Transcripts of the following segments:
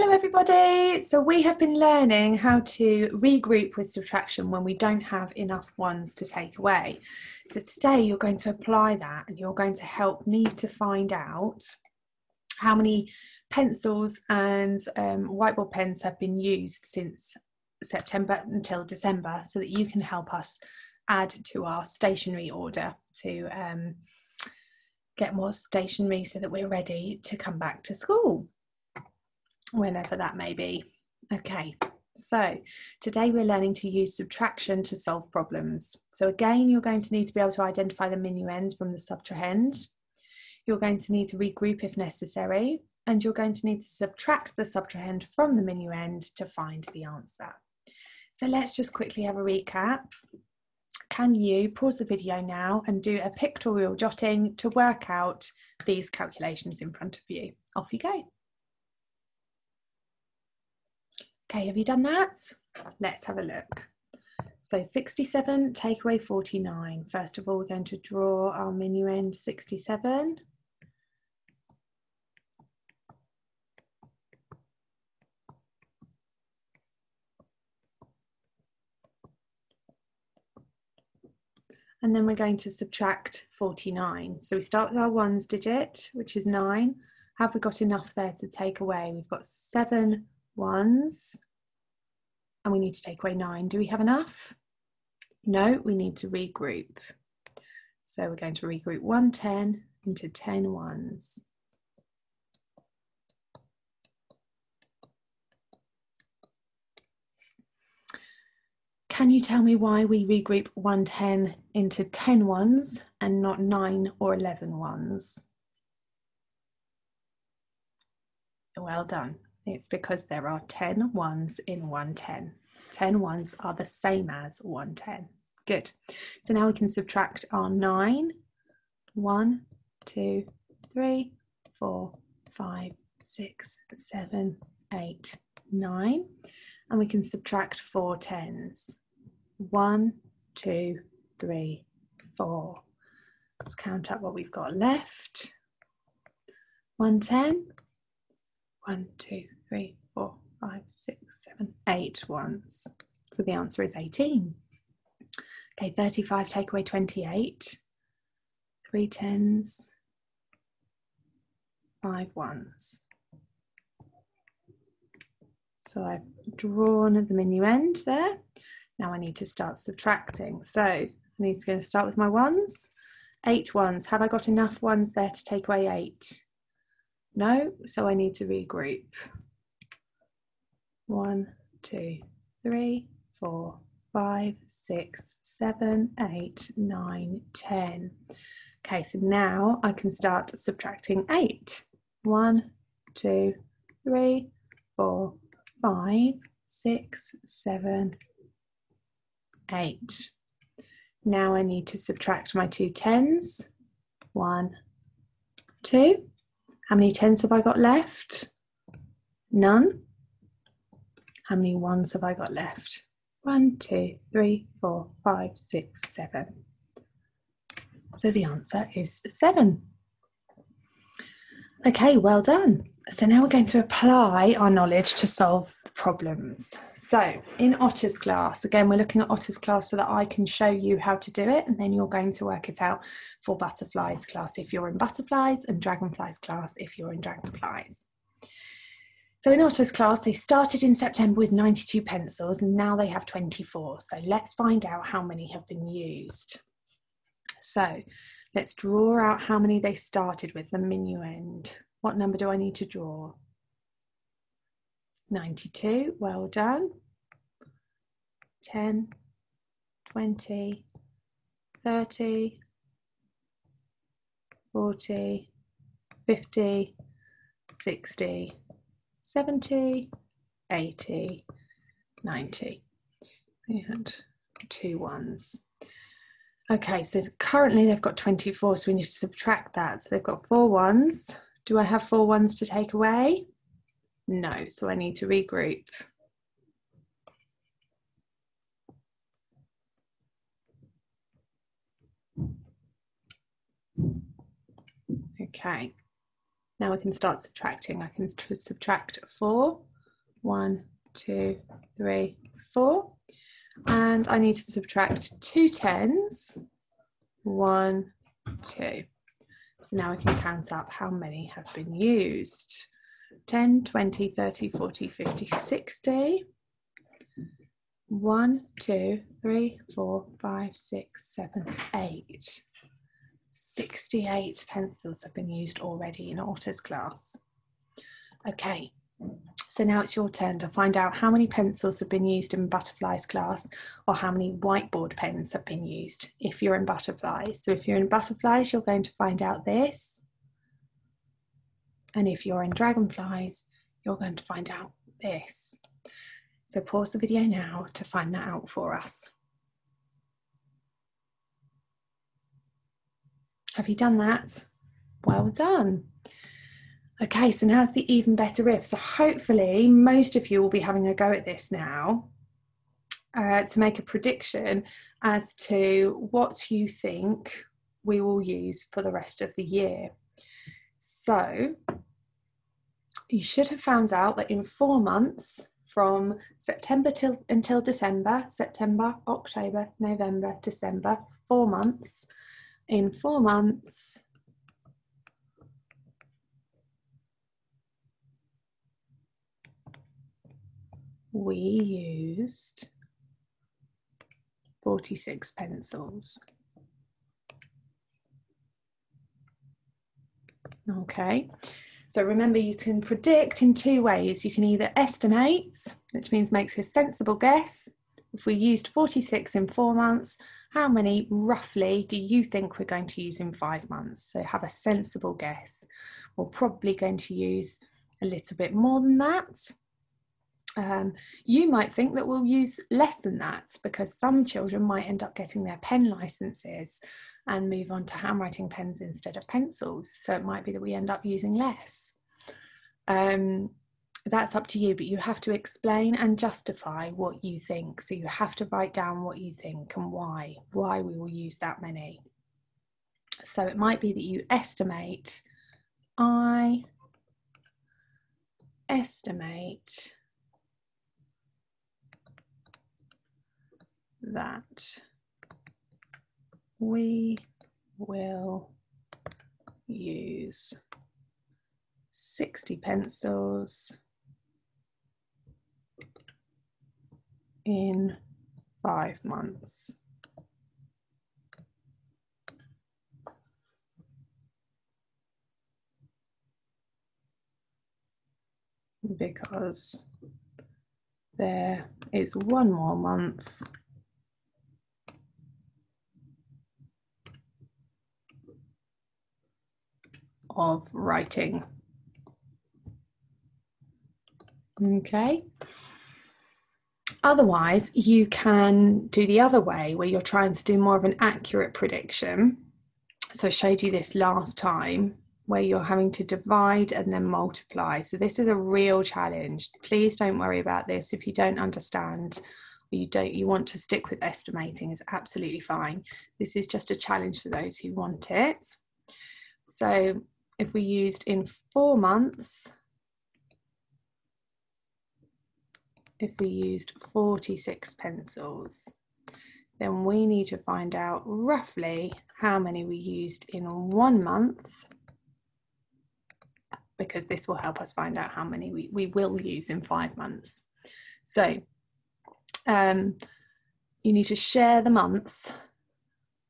Hello everybody! So we have been learning how to regroup with subtraction when we don't have enough ones to take away. So today you're going to apply that and you're going to help me to find out how many pencils and whiteboard pens have been used since September until December, so that you can help us add to our stationery order to get more stationery so that we're ready to come back to school, whenever that may be. Okay, so today we're learning to use subtraction to solve problems. So again, you're going to need to be able to identify the minuend from the subtrahend. You're going to need to regroup if necessary, and you're going to need to subtract the subtrahend from the minuend to find the answer. So let's just quickly have a recap. Can you pause the video now and do a pictorial jotting to work out these calculations in front of you? Off you go. Okay, have you done that? Let's have a look. So 67 take away 49. First of all, we're going to draw our minuend 67. And then we're going to subtract 49. So we start with our ones digit, which is 9. Have we got enough there to take away? We've got 7 ones and we need to take away 9. Do we have enough? No, we need to regroup. So we're going to regroup 110 into 10 ones. Can you tell me why we regroup 110 into 10 ones and not 9 or 11 ones? Well done. It's because there are 10 ones in 110. 10 ones are the same as 110. Good. So now we can subtract our 9. 1, 2, 3, 4, 5, 6, 7, 8, 9. And we can subtract 4 tens. 1, 2, 3, 4. Let's count up what we've got left. 110. 1, 2, 3, 4, 5, 6, 7, 8 ones. So the answer is 18. Okay, 35 take away 28. 3 tens, 5 ones. So I've drawn the minuend there. Now I need to start subtracting. So I need to go start with my ones. 8 ones. Have I got enough ones there to take away 8? No, so I need to regroup. 1, 2, 3, 4, 5, 6, 7, 8, 9, 10. Okay, so now I can start subtracting 8. 1, 2, 3, 4, 5, 6, 7, 8. Now I need to subtract my 2 tens. 1, 2. How many tens have I got left? None. How many ones have I got left? 1, 2, 3, 4, 5, 6, 7. So the answer is 7. Okay, well done. So now we're going to apply our knowledge to solve the problems. So in Otter's class, again, we're looking at Otter's class so that I can show you how to do it, and then you're going to work it out for Butterflies class if you're in Butterflies, and Dragonflies class if you're in Dragonflies. So in Otter's class, they started in September with 92 pencils and now they have 24. So let's find out how many have been used. So let's draw out how many they started with, the minuend. What number do I need to draw? 92, well done. 10, 20, 30, 40, 50, 60, 70, 80, 90. We had 2 ones. Okay, so currently they've got 24, so we need to subtract that. So they've got 4 ones. Do I have 4 ones to take away? No, so I need to regroup. Okay, Now I can start subtracting. I can subtract 4. 1, 2, 3, 4. And I need to subtract 2 10s. 1, 2. So now I can count up how many have been used. 10, 20, 30, 40, 50, 60. 1, 2, 3, 4, 5, 6, 7, 8. 68 pencils have been used already in Otter's class. Okay, so now it's your turn to find out how many pencils have been used in Butterfly's class, or how many whiteboard pens have been used if you're in Butterflies. So if you're in Butterflies, you're going to find out this. And if you're in Dragonflies, you're going to find out this. So pause the video now to find that out for us. Have you done that? Well done. Okay, so now's the even better if. So hopefully most of you will be having a go at this now to make a prediction as to what you think we will use for the rest of the year. So you should have found out that in 4 months, from September until December, September, October, November, December, 4 months. In 4 months, we used 46 pencils. Okay, so remember you can predict in 2 ways. You can either estimate, which means makes a sensible guess. If we used 46 in 4 months, how many roughly do you think we're going to use in 5 months? So have a sensible guess. We're probably going to use a little bit more than that. You might think that we'll use less than that, because some children might end up getting their pen licenses and move on to handwriting pens instead of pencils. So it might be that we end up using less. That's up to you, but you have to explain and justify what you think. So you have to write down what you think and why we will use that many. So it might be that you estimate, I estimate that we will use 60 pencils in 5 months. Because there is 1 more month of writing. Okay. Otherwise, you can do the other way, where you're trying to do more of an accurate prediction. So I showed you this last time, where you're having to divide and then multiply. So this is a real challenge. Please don't worry about this. If you don't understand, or you want to stick with estimating, is absolutely fine. This is just a challenge for those who want it. So if we used in 4 months, if we used 46 pencils, then we need to find out roughly how many we used in 1 month, because this will help us find out how many we will use in 5 months. So you need to share the months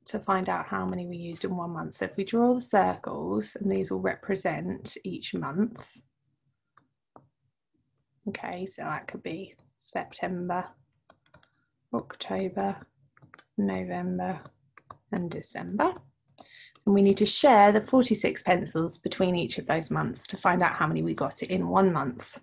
to find out how many we used in 1 month. So if we draw the circles, and these will represent each month. Okay, so that could be September, October, November, and December. And we need to share the 46 pencils between each of those months to find out how many we got in 1 month.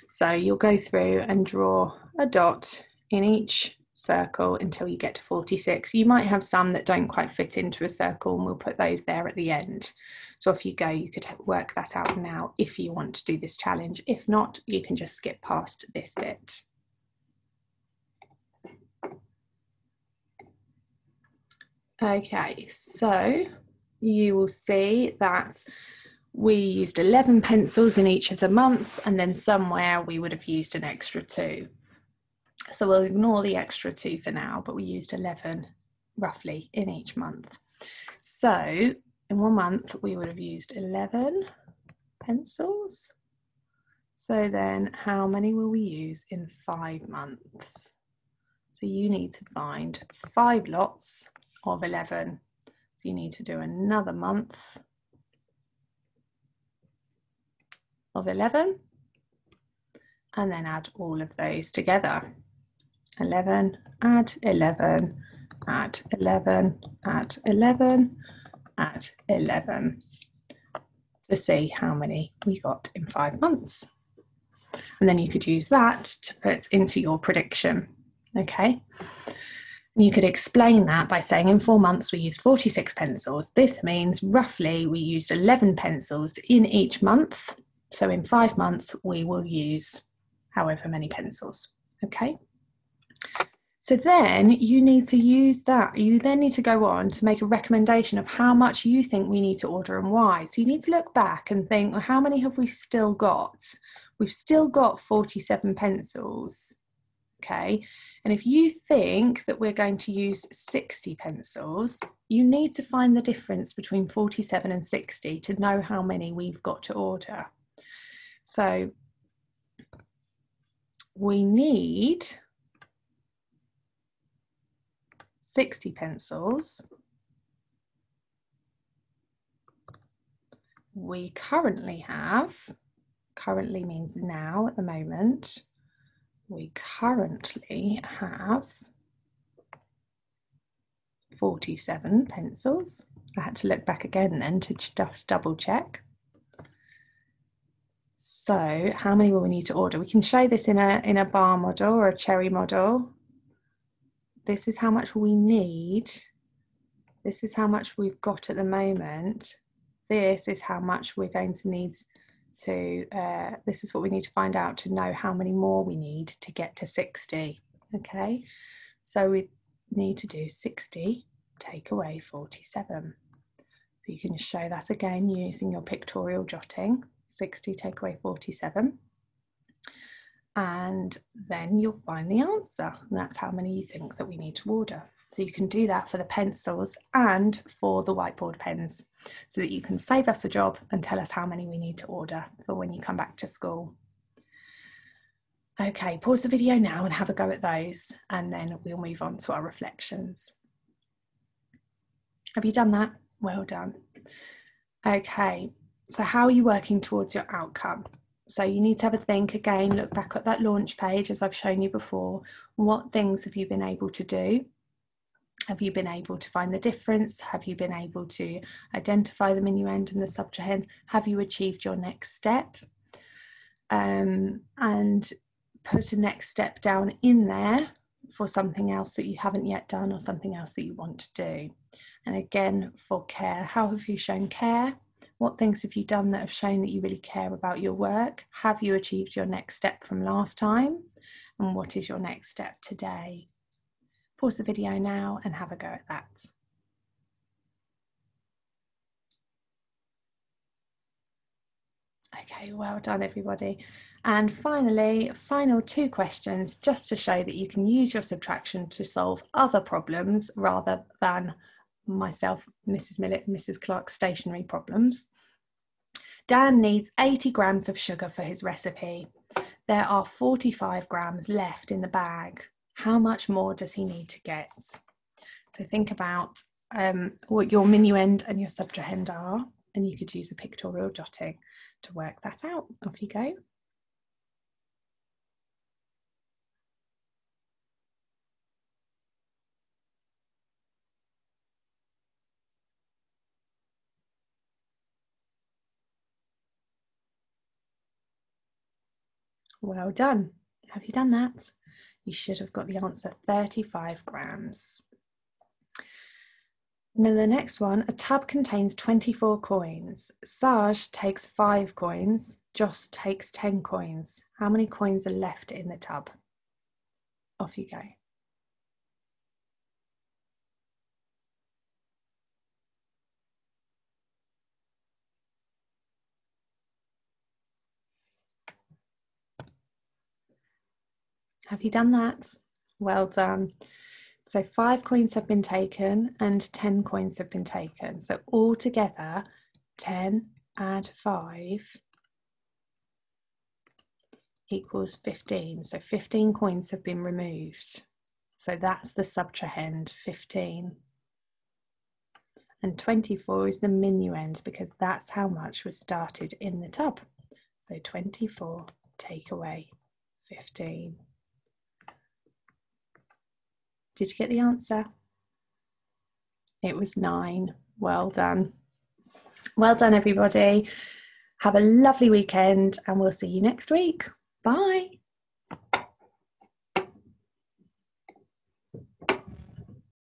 So you'll go through and draw a dot in each circle until you get to 46. You might have some that don't quite fit into a circle, and we'll put those there at the end. So off you go. You could work that out now if you want to do this challenge. If not, you can just skip past this bit. Okay, so you will see that we used 11 pencils in each of the months, and then somewhere we would have used an extra 2. So we'll ignore the extra 2 for now, but we used 11 roughly in each month. So in one month we would have used 11 pencils. So then how many will we use in 5 months? So you need to find 5 lots of 11. So you need to do another month of 11 and then add all of those together. 11, add 11, add 11, add 11, add 11 to see how many we got in 5 months. And then you could use that to put into your prediction. Okay. And you could explain that by saying in 4 months we used 46 pencils. This means roughly we used 11 pencils in each month. So in 5 months we will use however many pencils. Okay. So then you need to use that. You then need to go on to make a recommendation of how much you think we need to order and why. So you need to look back and think, well, how many have we still got? We've still got 47 pencils. Okay, and if you think that we're going to use 60 pencils, you need to find the difference between 47 and 60 to know how many we've got to order. So we need 60 pencils. We currently means now at the moment, we currently have 47 pencils. I had to look back again then to just double check. So how many will we need to order? We can show this in a bar model or a cherry model. This is how much we need. This is how much we've got at the moment. This is how much we're going to need to, this is what we need to find out to know how many more we need to get to 60. Okay, so we need to do 60 take away 47. So you can show that again using your pictorial jotting. 60 take away 47. And then you'll find the answer. And that's how many you think that we need to order. So you can do that for the pencils and for the whiteboard pens so that you can save us a job and tell us how many we need to order for when you come back to school. Okay, pause the video now and have a go at those, and then we'll move on to our reflections. Have you done that? Well done. Okay, so how are you working towards your outcome? So you need to have a think again, look back at that launch page as I've shown you before. What things have you been able to do? Have you been able to find the difference? Have you been able to identify the minuend and the subtrahend? Have you achieved your next step? And put a next step down in there for something else that you haven't yet done or something else that you want to do. And again, for care, how have you shown care? What things have you done that have shown that you really care about your work? Have you achieved your next step from last time? And what is your next step today? Pause the video now and have a go at that. Okay, well done everybody. And finally, final 2 questions just to show that you can use your subtraction to solve other problems rather than myself, Mrs. Millett, Mrs. Clark's stationery problems. Dan needs 80 grams of sugar for his recipe. There are 45 grams left in the bag. How much more does he need to get? So think about what your minuend and your subtrahend are, and you could use a pictorial jotting to work that out. Off you go. Well done. Have you done that? You should have got the answer, 35 grams. And then the next one, a tub contains 24 coins. Saj takes 5 coins. Joss takes 10 coins. How many coins are left in the tub? Off you go. Have you done that? Well done. So 5 coins have been taken and 10 coins have been taken. So altogether, 10 add 5 equals 15. So 15 coins have been removed. So that's the subtrahend, 15. And 24 is the minuend because that's how much was started in the tub. So 24 take away 15. Did you get the answer? It was 9. Well done. Well done, everybody. Have a lovely weekend and we'll see you next week. Bye.